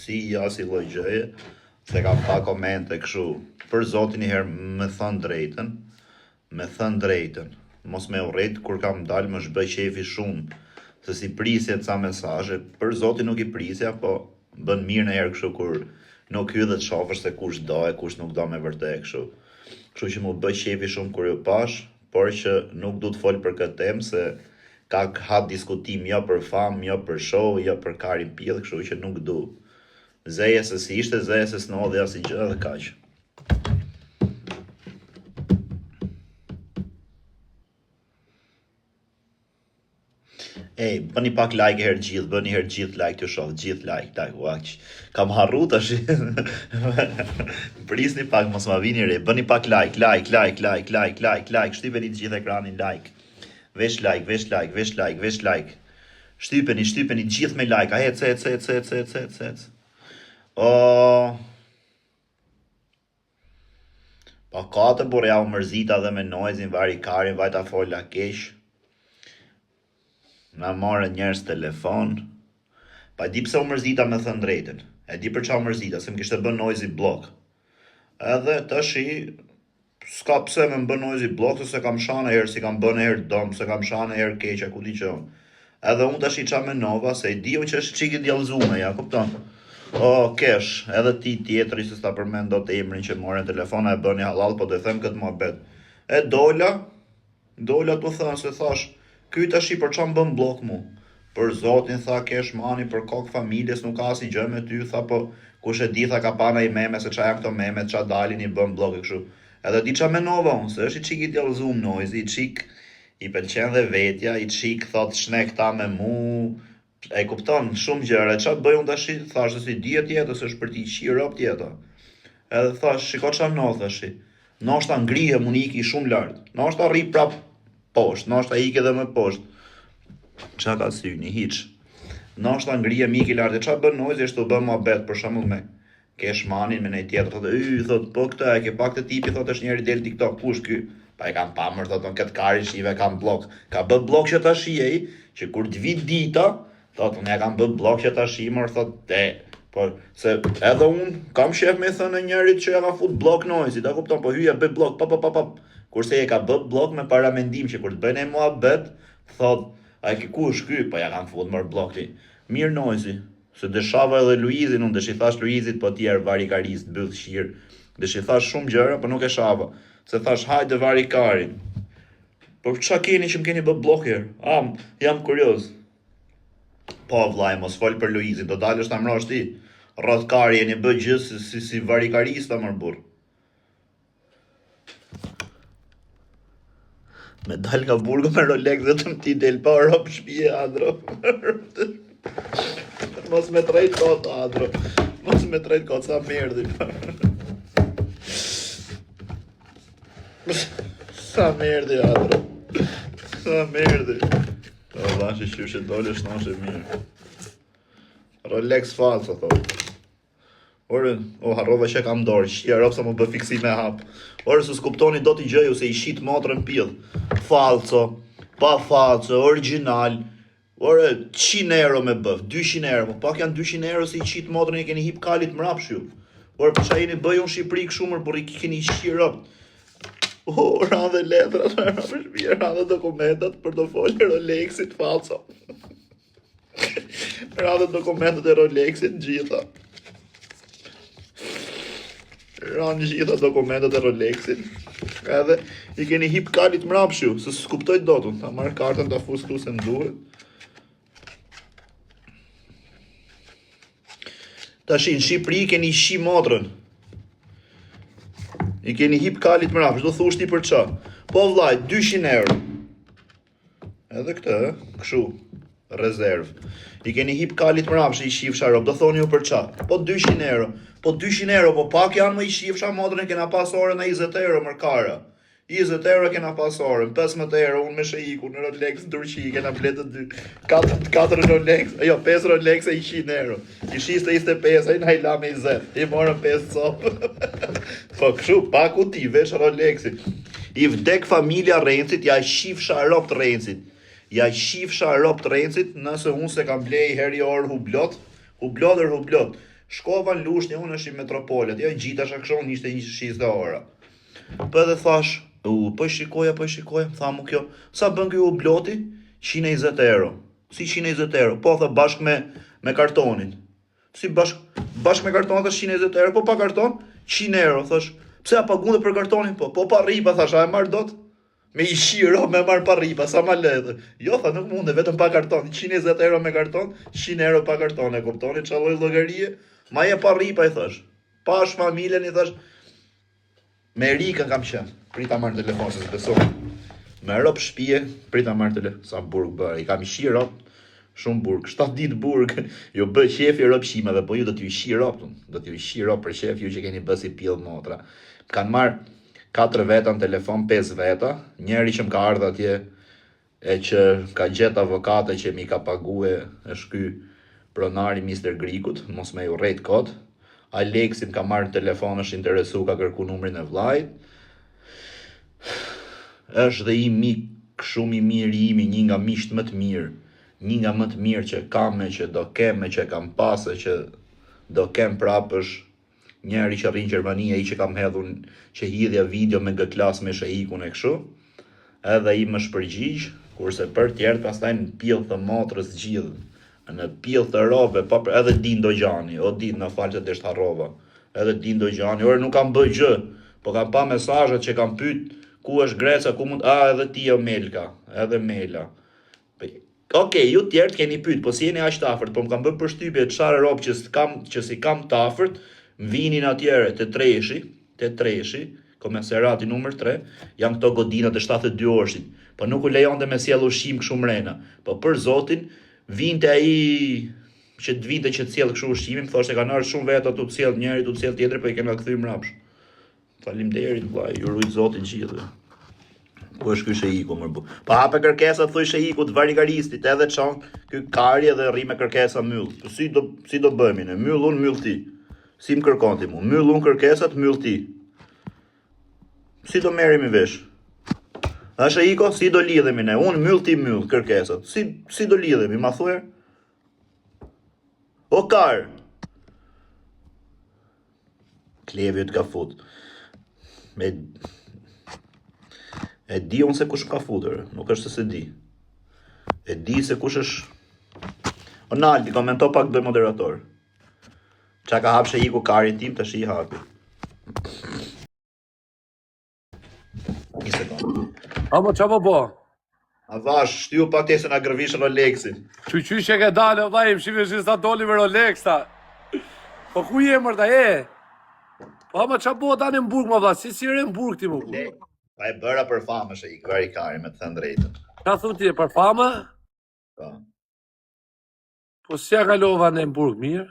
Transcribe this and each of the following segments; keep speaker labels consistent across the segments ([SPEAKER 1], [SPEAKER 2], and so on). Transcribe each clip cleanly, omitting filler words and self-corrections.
[SPEAKER 1] Si lloj gjëje, se kam pa komente kështu. Për zotin i herë me thënë drejtën, mos me urrit kur kam dalë më shbëj qefi shumë, se si prisje ca mesazhe, për zotin nuk i prisja, po bën mirë në herë kështu kur nuk hyj dhe të shofësh se kush do e kush nuk do me vërtet kështu. Kështu që mu bëj qefi shumë kur ju pash, por që nuk du të fol për këtë temë se ka hat diskutim jo për famë, jo për show, jo për karin pjellë, kështu që nuk du. Zeje se si ishte, zeje se s'nodhi as i gjë dhe kaq. Ej, bëni pak like herë gjithë, bëni herë gjithë like të shoh, gjithë like, waq. Kam harru tash. Prisni pak, mos ma vini re, bëni pak like, shtypeni të gjithë ekranin like. Vesh like. Shtypeni gjithë me like, a ec. Pa ka të burja u mërzita dhe me noizin vari karin, vajta fola kesh. Na marrë njerës telefon. Pa di pse u mërzita me thënë drejtën. E di për qa u mërzita, se më kishte bën noizi blok. Edhe tashi s'ka pse me më bën noizi blok, se kam shane herë, si kam bën herë dom, se kam shane herë keqa, ku di që. Edhe unë tashi qa me nova, se i dio që është qiki djallëzume, ja, kupton. Kesh, edhe ti tjetëri se sta përmend do të emrin që morën telefona e bëni halal, po të them këtë muhabet. E dola të thënë se thash, ky tash për çam bën blok mu. Për zotin tha kesh mani për kokë familjes nuk ka si gjë me ty, tha po kush e di tha ka pana i meme se qa janë këto meme, qa dalin i bën blok e kështu. Edhe di qa menova unë, se është i qik i djallëzum noizi, i qik i pëlqen dhe vetja, i qik thot shnek ta me mu, e kupton shumë gjëra, qa bëj unë tash, thash se si dihet tjetër, se është për ti qirop tjetër. Edhe thash, shiko qa no, thash, noshta ngrihe muniki shumë lartë, noshta rri prap poshtë, noshta ike dhe më poshtë. Qa ka syni, hiq. Noshta ngrihe miki lartë, qa bën noizi, është të bën muhabet, për shembull me kesh manin me nej tjetër, thot, po këta, e ke pak të tipi, thot, është njeri del TikTok, kush ky? Pa e kam pamër, thot, në këtë karin shive kam blok. Ka bët blok që ta shiej, që kur të vit dita, thot, unë e kam bët blok që ta shimër, thot, por se edhe unë kam shef me thënë njerit që e ka fut blok noizi, ta kupton, po hyja bët blok, kurse e ka bët blok me paramendim që kur të bëjnë e muhabet, thot, a e ki kush ky, po ja kam fut mër blok ti. Mirë noizi, se dëshava edhe Luizin, unë dëshi thash Luizit, po tjerë varikarist, bëth shirë, dëshi thash shumë gjëra, po nuk e shava, se thash hajde varikarin. Por qa keni që më keni bët blok herë? Jam kurioz. Po vlaj, mos fol për Luizin, do dalësh ta mrosh ti. Rreth kari jeni bë gjë si varikarista mër burr. Me dal nga burgu me Rolex vetëm ti del pa rop shpije Adro. Mos me trejt kot Adro. Mos me trejt kot sa merdi. Sa merdi Adro. Sa merdi. Vashi qyshe dole shnashe mirë. Rolex falso thot. Ore, harrova që kam dorë, shqia ropë sa më bë fiksi me hap. Ore, su s'kuptoni do t'i gjëju se i shit motrën pjell. Falso, pa falso, original. Ore, 100 euro me bëf, 200 euro, pak janë 200 euro se i shit motrën i keni hip kalit mrapshu. Ore, për qa jeni bëj unë Shqipëri këshumër, por i keni shqi ropë. Randhe letrat, randhe dokumentat për të folë Rolexit falso. Randhe dokumentat e Rolexit gjitha. Randhe gjitha dokumentat e Rolexit. Edhe i keni hip kalit mrapshu, se s'kuptoj dotun, ta marrë kartën ta fus këtu se m'duhet. Tashi në Shqipëri keni shi motrën. I keni hip kalit mrapsh, do thush ti për qa? Po vlaj, 200 euro. Edhe këtë, këshu, rezerv. I keni hip kalit mrapsh, i shifsha rob, do thoni ju për qa? Po 200 euro. Po 200 euro, po pak janë më i shifsha motrën, kena pas orën e 20 euro mërkara. 20 euro kena pas orën, 15 euro unë me shëjiku në Rolex në Turqi, kena bletë 4 Rolex, 5 Rolex e 100 euro. I shiste 25, i na i la me 20, i morën 5 copë. Po këshu, pak u ti, veç Rolexit. I vdek familja Rencit, ja shifsha ropt Rencit. Nëse unë se kam blej heri orë hublot. Shkova në Lushnjë, unë është i metropolet, jo gjita shakshon, ishte 120 euro. Po edhe thash, po shikoja, tha mu kjo, sa bën kjo u bloti? 120 euro. Si 120 euro? Po tha bashk me kartonin. Si bashk me kartonin thash 120 euro, po pa karton 100 euro, thash. Pse a pagunë për kartonin? Po pa ripa, thash, a e marr dot? Me i shiro, me marr pa ripa, sa ma ledhe. Jo, tha, nuk munde, vetëm pa karton. 120 euro me karton, 100 euro pa karton, e kuptoni, qa lloj llogarie? Ma je pa ripa, i thash. Pash familjen, i thash. Me Rikën kam qenë, prita marrë telefon, se s'beso. Me rop shpije, prita marrë telefon, sa burg bërë, i kam i shi rop, shumë burg, 7 ditë burg, jo bë qefi rop shimeve, po ju do t'ju i shi rop, për qef, ju që keni bë si pjellë motra. Kanë marrë 4 veta në telefon, 5 veta, njeri që m'ka ardhë atje, e që ka gjetë avokate që mi ka pague, është ky pronari Mr. Grikut, mos me ju rejt kod. Alexi më ka marrë në telefon, është interesu, ka kërku numrin e vllajt. Është dhe i mik shumë i mirë i imi, një nga miqt më të mirë që kam e që do kem e që kam pasë që do kem prapë është njeri që rrinë Gjermani, ai që kam hedhur që hidhja video me G-klas me shehikun e kështu. Edhe i më shpërgjigj, kurse për tjerët pastaj në pjellë të motrës gjithë. Në pjellë të robe, edhe Dindo Gjani, o din në falë që desht harrova, edhe Dindo Gjani, ore nuk kam bëj gjë, po kam pa mesazhet që kam pyet ku është Greca, ku mund, edhe ti o Melka, edhe Mela. Okej, ju tjerët keni pyet, po si jeni aq të afërt, po më kam bërë përshtypje çfarë rob që si kam të afërt, më vinin atjere te treshi, komenserati numër 3, janë këto godinat e 72 orëshit, po nuk u lejonte me sjell ushqim kështu mrena, po për zotin, vinte ai që të vinte që të sjell kështu ushqimin, më thoshte kanë ardhur shumë veta tu të sjell njëri, tu të sjell tjetri, po i kena kthy mrapsh. Faleminderit vllai, ju rujt Zotin gjithë. Ku është ky shehiku më bu? Po hape kërkesa thuj shehikut varikaristit, edhe çon ky kari edhe rri me kërkesa myll. Po si do bëhemi ne? Myll unë, myll ti. Si më kërkon ti mu? Myll unë kërkesat, myll ti. Si do merremi vesh? A shehiko, si do lidhemi ne? Unë myll ti myll kërkesat. Si do lidhemi, ma thuaj? O kar. Klevi të ka fut. E di unë se kush ka futur, nuk është se di. E di se kush është. O Naldi, komento pak bëj moderator. Qa ka hap shehiku karin tim, të shi hapi. Një sekundë.
[SPEAKER 2] Amo qa po?
[SPEAKER 1] A vash, shtiu pak të se nga gërvishë Rolexin.
[SPEAKER 2] Qy që ke dalë, vllai, më shive që sa doli me Rolex ta. Po ku je mërta, e? Po ama qa po tani në burg, më vlla, si re në burg ti më ku?
[SPEAKER 1] Pa e bëra për famë shë i kvari kari, me të thënë drejtën.
[SPEAKER 2] Ka thu ti e për fama?
[SPEAKER 1] Pa.
[SPEAKER 2] Po si ja kalova në burg, mirë?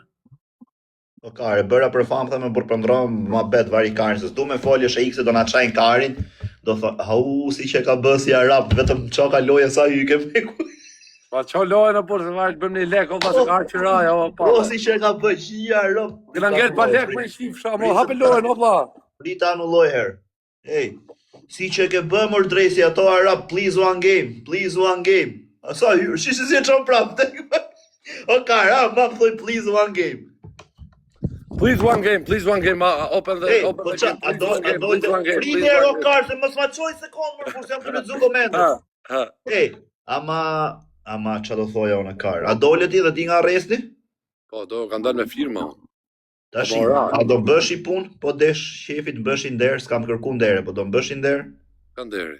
[SPEAKER 1] Po kare, bëra për famë, thë me burpëndron, ma bet vari karin, se s'du me folje shë i se do na qajnë karin, do thë, si që ka bësi Arab, vetëm qa ka loje sa ju ke me ku.
[SPEAKER 2] Pa qa loje në burg, se marrë të bëm një lek, o pa se ka qëraja, o pa.
[SPEAKER 1] O si që ka bësi Arab.
[SPEAKER 2] Këna nget pa lek me shif shamo, hape loje, o vlla.
[SPEAKER 1] Rita anulloj her. Ej, si që ke bë mër dresi ato Arab, please one game. A sa hyrë, si e qonë prapë. O kara, ma më thuj please one game.
[SPEAKER 2] Please one game, open the
[SPEAKER 1] game, a do free nero kar, se mos ma qoj sekund mërë, kur se jam të në dzu komendet. Ej, ama që do thoja o në kar, a dole ti dhe ti nga arresti?
[SPEAKER 2] Po, do, kanë dalë me firma.
[SPEAKER 1] Tashi, a do bësh i pun, po desh shefit bësh i nder, s'kam kërku ndere, po do më bësh i nder?
[SPEAKER 2] Kanë deri.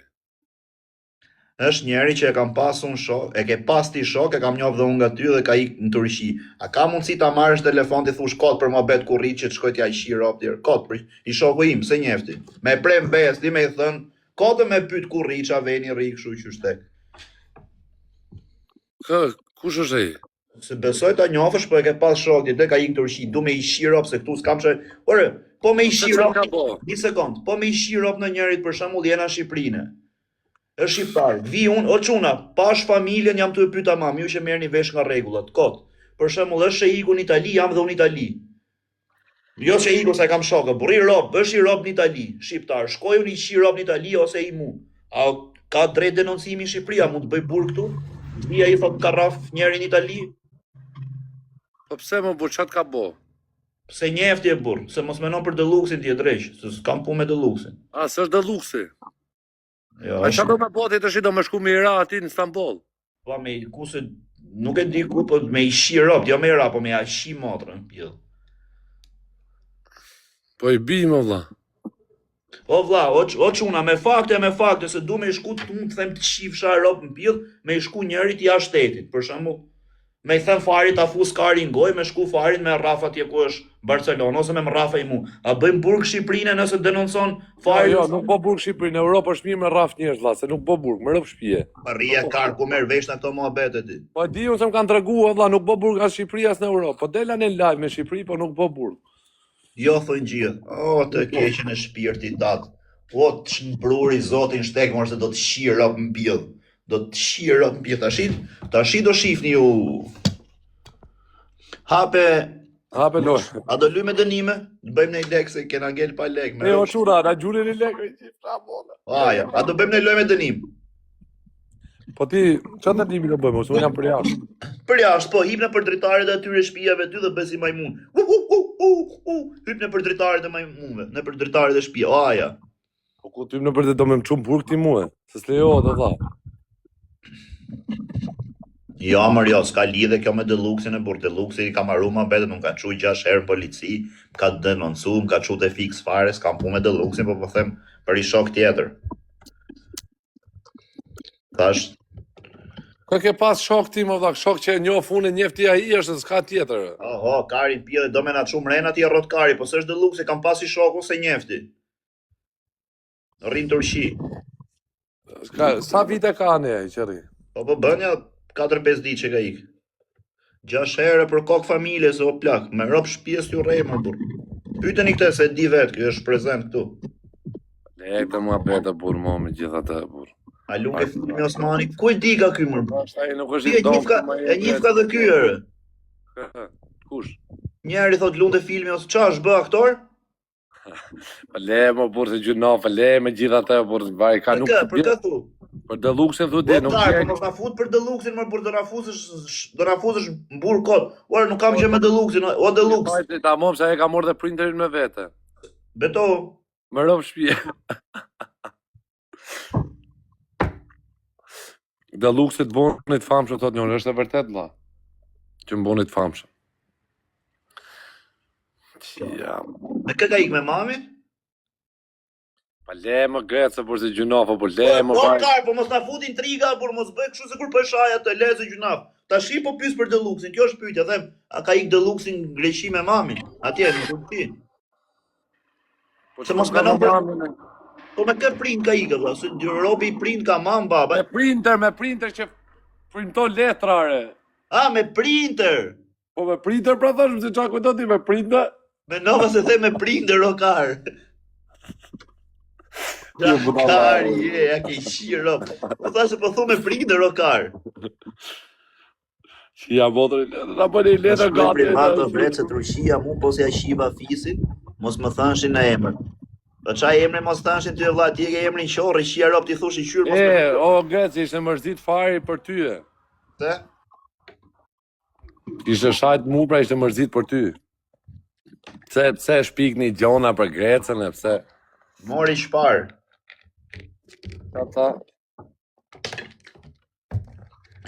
[SPEAKER 1] Është njeri që e kam pasu në shok, e ke pas ti shok, e kam njof dhe unë nga ty dhe ka ik në Turqi. A ka mundësi ta marrësh telefon ti thush kod për mohabet kur rrit që të shkoj t'ja i shirë optir? Kod për i shoku im, se njefti. Me prem bes, ti me i thënë, kodë me pyt kur rrit, qa veni rrit, këshu që shtek.
[SPEAKER 2] Kush është ai?
[SPEAKER 1] Se besoj ta njofësh, po e ke pas shok, ti dhe ka ik në Turqi, du me i shirë op, se këtu s'kam që... Ore, po me i shirë op, një sekund, po me i shirë op në njerit për shembull jena Shqiprine. Është shqiptar, vi unë, o quna, pash familjen jam të e pyta mam, ju që merë një vesh nga regullat, kot. Për shembull, është shehiku në Itali, jam dhe unë Itali. Jo shehiku se kam shokë, burri rob, është i rob në Itali, shqiptar, shkoj unë i shi rob në Itali ose i mu. A ka drejt denoncimi në Shqipëria, mund të bëj burg këtu? Dhja i thot karraf njeri në Itali?
[SPEAKER 2] Po pse më bu, qatë ka bo?
[SPEAKER 1] Se njefti e burr, se mos menon për Deluxin ti e drejq, se s'kam punë me Deluxin.
[SPEAKER 2] A, s'është Deluxi.
[SPEAKER 1] Jo,
[SPEAKER 2] A çfarë do me boti të shi do me shku me Ira aty në Istanbul?
[SPEAKER 1] po me ku se nuk e di ku, po me i shi rob, jo me i ra, po me ja shi motrën, pjell.
[SPEAKER 2] Po i bim valla.
[SPEAKER 1] O vlla, o çuna, me fakte se du me i shku tu të them të shifsha rob në pjell, me i shku njërit jashtë shtetit, për shembull. Me i them Farit ta fus karin goj, me shku Farin me Rafa atje ku është Barcelona, ose me Rafa i mu. A bëjmë burg Shqipërinë nëse denoncon Farin?
[SPEAKER 2] Jo, nuk po burg Shqipërinë, në Europë është mirë me rraf njerëz vlla, se nuk po burg, më rrëp shtëpie.
[SPEAKER 1] Rria kar ku merr vesh në këto muhabete ti.
[SPEAKER 2] Po di unë se më kanë treguar valla, nuk po burg as Shqipëria as në Europë. Po dela në live me Shqipëri, po nuk po burg.
[SPEAKER 1] Jo thonë gjithë. O të keqen e shpirtit tat. O të shmbruri Zotin shtek mor se do të shirë op mbill. Do të shirë op mbill. Tashi do shifni ju. Hape
[SPEAKER 2] loj.
[SPEAKER 1] A do luj me dënime? Bëjmë në lek se kena ngel pa lek.
[SPEAKER 2] Ne o çura, na gjulin në lek.
[SPEAKER 1] Aja, a do bëjmë në loj me dënim?
[SPEAKER 2] Po ti, çfarë dënimi do bëjmë? Unë jam për jashtë.
[SPEAKER 1] Për jashtë, po hipna për dritaret e atyre shtëpiave ty dhe bësi majmun. Hipna për dritaret e majmunëve, në për dritaret e shtëpia. Aja.
[SPEAKER 2] Po ku ty në për do me më çum burg ti mua. Se s'lejohet valla.
[SPEAKER 1] Jo, jo, s'ka lidhe kjo me Deluxin e burr. Deluxi i ka marru ma betet, nuk ka çuj 6 herë në polici, ka denoncu, ka çu te fix fare, s'kam punë me Deluxin, po them për i shok tjetër. Tash
[SPEAKER 2] Ka ke pas shok ti më valla, shok që e njoh unë njefti ai është, s'ka tjetër.
[SPEAKER 1] Oho, kari pje do me na çu mrena ti rrot kari, po s'është Deluxi, kam pasi shoku se njefti. Rrin Turqi.
[SPEAKER 2] Sa vite ka ne ai qerri?
[SPEAKER 1] Po bënja 4-5 ditë që ka ik. 6 herë për kokë familje se o plak, me rob shtëpies ju rrej më burr. Pyeteni këtë se di vet, ky është prezant këtu.
[SPEAKER 2] Le të mua beta burr më me gjithatë burr.
[SPEAKER 1] A luke filmi Osmani, ku e di ka ky më burr?
[SPEAKER 2] Ai nuk është i dom.
[SPEAKER 1] E njif ka dhe ky ere.
[SPEAKER 2] Kush?
[SPEAKER 1] Njeri thot lunde filmi ose ç'ash bë aktor?
[SPEAKER 2] Po le më burr se gjunaf, le me gjithatë burr, vaj ka nuk.
[SPEAKER 1] Për kë thu?
[SPEAKER 2] Për Deluxin thu dhe nuk
[SPEAKER 1] e. Mos na fut për Deluxin, më burr do na fuzësh burr kot. Ora nuk kam gjë me Deluxin, o Delux.
[SPEAKER 2] Hajde ta mom se ai ka marrë dhe printerin me vete.
[SPEAKER 1] Beto.
[SPEAKER 2] Më rob shtëpi. Deluxit bonit famshëm thotë njëri, është e vërtet vlla. Që më bonit famshëm. Ja.
[SPEAKER 1] Me kë ka ik me mami?
[SPEAKER 2] Pa le më grecë për se gjunafa, po le më
[SPEAKER 1] vaj. Po mos na fut intriga, por mos bëj kështu sikur po shaj atë lezë gjunaf. Tashi po pyes për Deluxin, kjo është pyetja, them, a ka ik Deluxin në Greqi me mamin? Atje në Turqi. Po se mos menon për. Po me kë prind ka ikë valla, se robi i prind ka mam baba.
[SPEAKER 2] Me printer që printon letrare.
[SPEAKER 1] Ah, me printer.
[SPEAKER 2] Po me printer pra thash se çka kujton ti me printer?
[SPEAKER 1] Menova se the me printer rokar. Kari, ja ke shiro. Po thashë po thu me printer rokar.
[SPEAKER 2] Si ja botër, na bëni letër gati.
[SPEAKER 1] Ato vret se Turqia mu po se ja shiva fisin, mos më thanshin në emër. Po çaj emrin mos thanshin ty vëlla, ti e ke emrin qorri, shija rob ti thosh i qyr mos.
[SPEAKER 2] O Greci, ishte mërzit fari për ty.
[SPEAKER 1] Se?
[SPEAKER 2] Ishte shajt mu pra ishte mërzit për ty. Pse shpikni gjona për Grecën e pse?
[SPEAKER 1] Mori shpar.
[SPEAKER 2] Ata.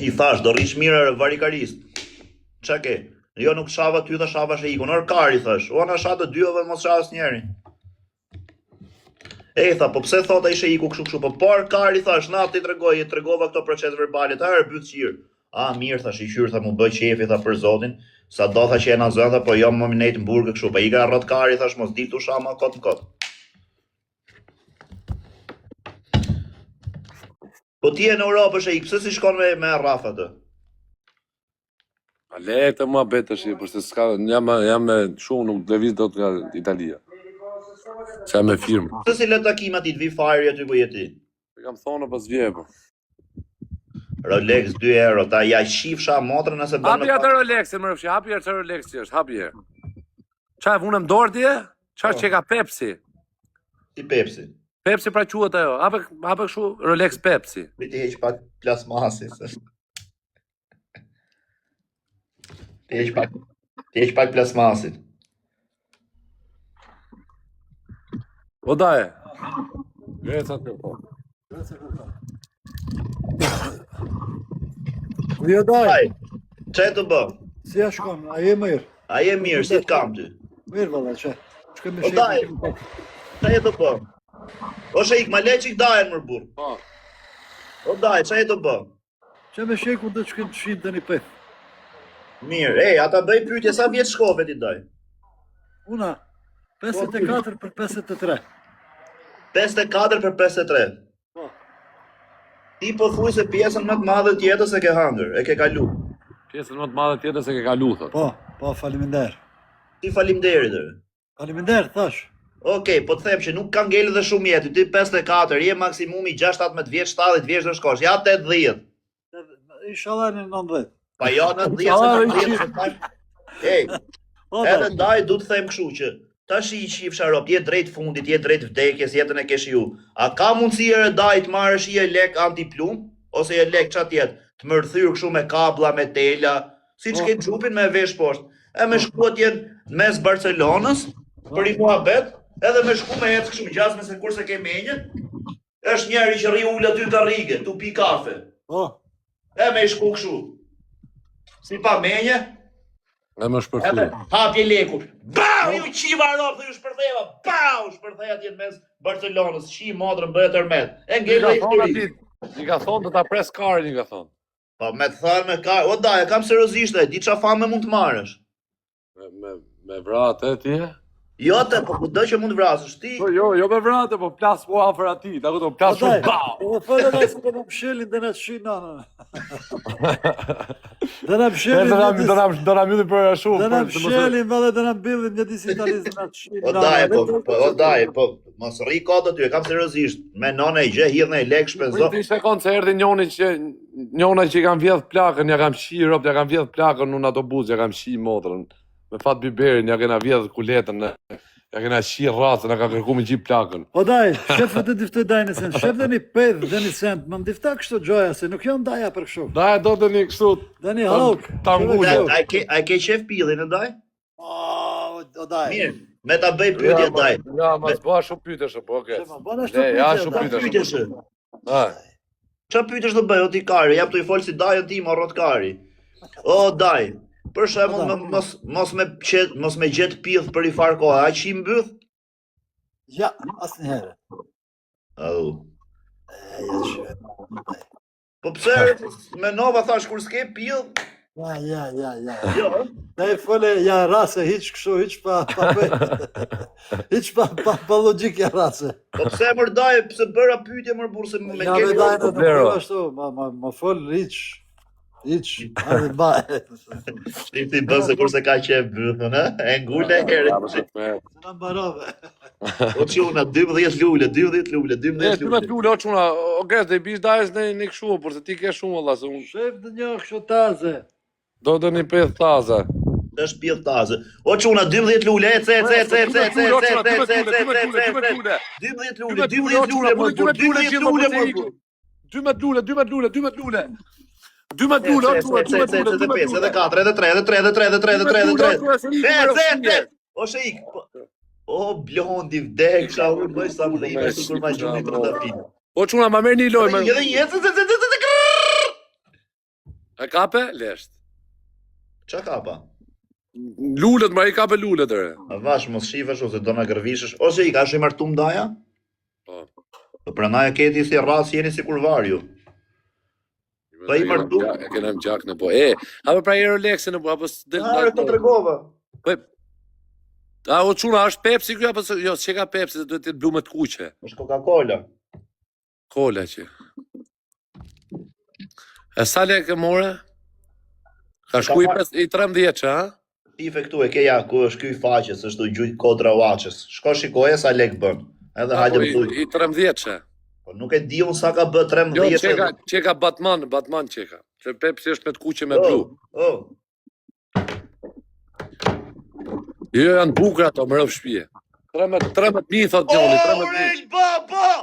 [SPEAKER 1] I thash, do rrish mirë varikarist. Qa ke? Jo nuk shava ty dhe shava shë ikon. Orë kari thash, o në shatë të dyove mos shavas njeri. E tha, po pse thot a ishe iku kështu, po par kari thash, na ti tregova këto proces verbalit, herë byt qirë. A, mirë, thash, i qyrë, tha, mu bëj qefi, tha, për Zotin, sa do tha që e na zënë, tha, po jo më minejt në burgë kështu, pa i ka rrot kari, thash, mos ditu shama kot në kot. Po ti e në Europë është e ikë, pëse si shkon me Rafa të?
[SPEAKER 2] A le të mua betë shi, përse s'ka, jam me shumë, nuk lëviz do të nga Italia. Që jam me firmë.
[SPEAKER 1] Pëse si le takimat i të vi fari aty ku jeti?
[SPEAKER 2] Kam thonë pas vjepë.
[SPEAKER 1] Rolex 2 euro, ta ja shifsha motrën nëse bënë...
[SPEAKER 2] Hapi atë Rolexin, më rëfshi, hapi atë Rolex që është, hapi e. Qa e vunëm dorë tje? Qa që ka Pepsi?
[SPEAKER 1] Si Pepsi?
[SPEAKER 2] Pepsi pra quat ajo, hape këshu Rolex Pepsi.
[SPEAKER 1] Ti heq pak plasmasi, se... Ti heq pak plasmasit.
[SPEAKER 2] O daje. Greca të po.
[SPEAKER 3] Jo daj,
[SPEAKER 1] Aj, që të bë?
[SPEAKER 3] si ja shkon, a je mirë?
[SPEAKER 1] A je mirë, si të kam ty?
[SPEAKER 3] Mirë valla, që? Shkoj me
[SPEAKER 1] O daj,
[SPEAKER 3] shekë.
[SPEAKER 1] që të bë? O shik, ma le qik dajen mër burë.
[SPEAKER 2] Po.
[SPEAKER 1] O daj, që të bë?
[SPEAKER 3] Që me sheku dhe që kënë të shimë të një pef.
[SPEAKER 1] Mirë, ata bëj pyetje sa vjetë shkove ti daj?
[SPEAKER 3] Una, 54 për 53.
[SPEAKER 1] 54 për 53.
[SPEAKER 3] Po,
[SPEAKER 1] Ti po thuj se pjesën më të madhe të jetës e ke hangër, e ke kalu.
[SPEAKER 2] Pjesën më të madhe tjetër se ke kalu, thot.
[SPEAKER 3] po, faliminderë.
[SPEAKER 1] Ti falimderit dhe.
[SPEAKER 3] Faliminderë, thash.
[SPEAKER 1] Okej, po të them që nuk ka ngellë dhe shumë jetë, ti 54, je maksimumi 6-17 vjeç, 70 vjeç do shkosh, ja 80.
[SPEAKER 3] Inshallah në 90.
[SPEAKER 1] Pa jo në 10 se 10. Ej,
[SPEAKER 3] Po,
[SPEAKER 1] edhe
[SPEAKER 3] da.
[SPEAKER 1] ndaj du të them kështu që tash i qif sharop, je drejt fundit, je drejt vdekjes, jetën e kesh ju. A ka mundësi e daj të marrësh je lek antiplum ose je lek çat jetë, të më rthyr kështu me kabla, me tela, siç ke xhupin me vesh poshtë. E me shkuat jenë mes Barcelonës, për i muhabet, edhe me shku me ecë kështu me gjasme se kurse ke menjën, është njeri që rri ula ty të rrige, tu pi kafe.
[SPEAKER 3] Po,
[SPEAKER 1] E me shku kështu. Si pa menje,
[SPEAKER 2] E më
[SPEAKER 1] edhe
[SPEAKER 2] shpërthy.
[SPEAKER 1] hapje leku. Bau, ju qiva rop, dhe ju shpërtheva. Bau, shpërtheja tjetë mes Barcelonës, qi modrën bëhet tërmet. E ngell dhe histori.
[SPEAKER 2] Një ka thonë të ta pres karin, një ka thonë.
[SPEAKER 1] Po me të thënë me ka, o daj, kam seriozisht e, di qa fame mund të marrësh.
[SPEAKER 2] Me vratë, ti e?
[SPEAKER 1] Jo te, po kudo që mund vrasësh ti.
[SPEAKER 2] Po jo me vratë, po plas po afër ati, ta këto plas
[SPEAKER 3] daj.
[SPEAKER 2] shumë bau.
[SPEAKER 3] Po fërë dhe se të në pëshelin dhe në të shi nana. Dhe në pëshelin
[SPEAKER 2] Do na mbyllin për shumë.
[SPEAKER 3] Dhe në pëshelin dhe dhe në billin një disi talis dhe në të shi
[SPEAKER 1] O daj, o daj, po, mos rri kodë ty, e kam seriozisht. Me nona i gje, hidhne i lek, shpenzo.
[SPEAKER 2] Po ishte koncerti njona që i kam vjedh plakën, ja kam shi rob, ja kam vjedh plakën në autobus, ja kam shi motrën. Me fat biberin, ja kena vjedh kuletën, ja kena shi rracën, ja ka kërku me gjip plakën.
[SPEAKER 3] O daj, shefët e diftoj dajnë sen, shef dhe një pedh dhe një sent, më ndifta kështu gjoja, se nuk jo ndaja për kështu.
[SPEAKER 2] Da e do të një kështu,
[SPEAKER 3] Dhe një hauk.
[SPEAKER 2] Tangulle.
[SPEAKER 1] A ke qef pillin e daj?
[SPEAKER 3] O daj.
[SPEAKER 1] Mirë, me ta bëj pyetje daj.
[SPEAKER 2] Ja, mas bëha shumë pyetësh, po okay.
[SPEAKER 3] Shema, bëna shto
[SPEAKER 2] Ja,
[SPEAKER 3] pyetje,
[SPEAKER 2] shumë
[SPEAKER 3] daj.
[SPEAKER 2] pyetje.
[SPEAKER 1] Pyetjesh.
[SPEAKER 2] Ha.
[SPEAKER 1] Qa pyetësh do bëj, o ti kari, jap të i folë si dajën ti, morrot kari. O daj, për shembull mos me gjet pidh për i far kohë, aq i mbyth?
[SPEAKER 3] Ja, asë njëherë.
[SPEAKER 1] Au.
[SPEAKER 3] Ja, që.
[SPEAKER 1] Po pse me nova thash kur s'ke pidh?
[SPEAKER 3] Ja.
[SPEAKER 1] Jo.
[SPEAKER 3] Da e fole, ja rase, hiq kështu, hiq pa hiq pa logik ja rase.
[SPEAKER 1] Po pse mër daj, pse bëra pyetje mër burse me
[SPEAKER 3] Ja me
[SPEAKER 1] ke.
[SPEAKER 3] dajnë nuk
[SPEAKER 2] Vero.
[SPEAKER 3] jo ashtu, ma fol, hiq, arë baj.
[SPEAKER 1] Ti bën se kurse ka qef bythën, ha? E ngule herë.
[SPEAKER 3] Se në mbarove.
[SPEAKER 1] O çuna 12 lule, 12 lule, 12
[SPEAKER 2] Ne, ty me
[SPEAKER 1] lule.
[SPEAKER 2] të lule, o quna, o gres, dhe i bish dajës në këshu, por se ti ke shumë, Allah, se unë
[SPEAKER 3] Shef dhe një kështu taze.
[SPEAKER 2] do të një peth taza.
[SPEAKER 1] Tash pidh taze. O çuna 12 lule, ec. 12 lule, mër burr, 12 lule, mër burr.
[SPEAKER 2] 12 lule, 12 lule, 12 lule. 12 lule, o quna, 12 lule, 12 lule.
[SPEAKER 1] Edhe 4, edhe 3, edhe 3, edhe 3, edhe 3, edhe 3, edhe 3. O shik. O blondi vdek, shaur bëj sa më dhime, kur ma gjuni për të pinë.
[SPEAKER 2] O quna, ma merë një loj,
[SPEAKER 1] Edhe një,
[SPEAKER 2] e kape, lesht.
[SPEAKER 1] qa ka pa?
[SPEAKER 2] Lullet, ma i kape lullet, ere.
[SPEAKER 1] A vash mos shifesh ose do na gërvishesh, ose i ka shi martum daja?
[SPEAKER 2] Po.
[SPEAKER 1] Po pranaj e keti si rras jeni si kurvar ju. Po i martu?
[SPEAKER 2] E kena më gjak në po. Apo pra i Rolexin në po, apo s'del.
[SPEAKER 1] Are të tregova.
[SPEAKER 2] Po. A o quna, është Pepsi kjo, apo jo, që ka Pepsi, se duhet të blu me të kuqe.
[SPEAKER 1] Është Coca-Cola.
[SPEAKER 2] Kola që. E sa lek e more? Ka shku i 13 që, ha?
[SPEAKER 1] Tife këtu e keja ku është ky faqes, është u gjujt kodra uaqës. Shko shikoje sa lek bën. Edhe hajde më thuj.
[SPEAKER 2] I 13 që.
[SPEAKER 1] Po nuk e di unë sa ka bë 13.
[SPEAKER 2] Jo, që ka Batman që ka. Që Pepsi është me të kuqe me blu. Jo, janë bukra ato, më rëvë shpije. 13.000, thot njoni, 13.000.
[SPEAKER 1] Po!